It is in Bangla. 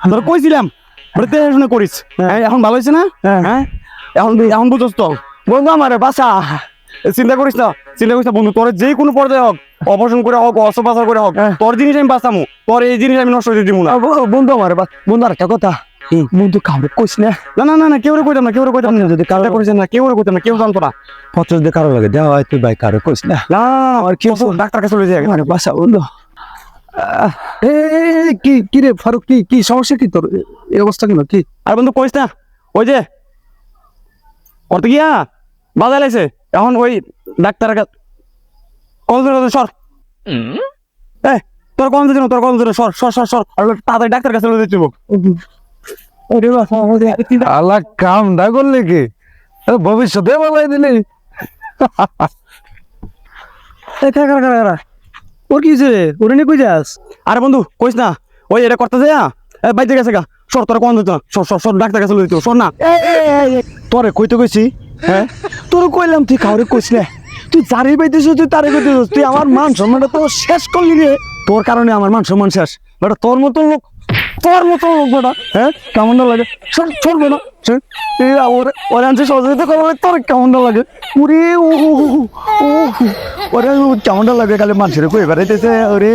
তোর কইছিলাম শুনে করিস এখন ভালো হয়েছে না হ্যাঁ এখন এখন বুঝছ তো বন্ধু আমার বাসা চিন্তা করিস না বন্ধু তোর যে কোনো পর্যায়ে হোক অপারেশন করে হোক অস্ত্রোপচার করে হোক তোর জিনিস আমি বাঁচামু তোর এই জিনিস আমি নষ্ট করে দিব না বন্ধু আমার বন্ধু আর একটা কথা বন্ধু কাউরে কইস না না কেউ কইতাম না যদি কারোটা করিস না কেউ কইতাম না কেউ জানতো না পত্র দিয়ে কারো লাগে দেওয়া হয় তুই ভাই কারো কইস না না আর কি ডাক্তার কাছে চলে যায় মানে বাসা বন্ধু কি রে ফারুক কি সমস্যা কি তোর এই অবস্থা কেন কি আর বন্ধু কইস না ওই যে করতে গিয়া বাজার লাইছে এখন ওই ডাক্তার সর তোর কল দিন সর আর তাড়াতাড়ি ডাক্তার কাছে চলে যাবো আল্লাহ কাম না করলে কি ভবিষ্যতে বলাই দিলি ওর কি রে ওরে নিয়ে কই যাস আরে বন্ধু কইস না ওই এটা করতে যায় বাইতে গেছে গা সর তোর কোন দিত সর ডাক্তার কাছে চলে যেত সর না তোরে কইতে কইছি হ্যাঁ তোর কইলাম তুই কাউরে কইস না তুই যারে বাইতেছ তুই তারে কইতেছ তুই আমার মান সম্মানটা তো শেষ করলি রে তোর কারণে আমার মান সম্মান শেষ বেটা তোর মতো লোক বেটা হ্যাঁ কেমন না লাগে চলবে না ওরে আনছে সহযোগিতা করলে তোর কেমন না লাগে ওরে ওরে কেমন না লাগে খালি মানুষের কই বেড়াইতেছে ওরে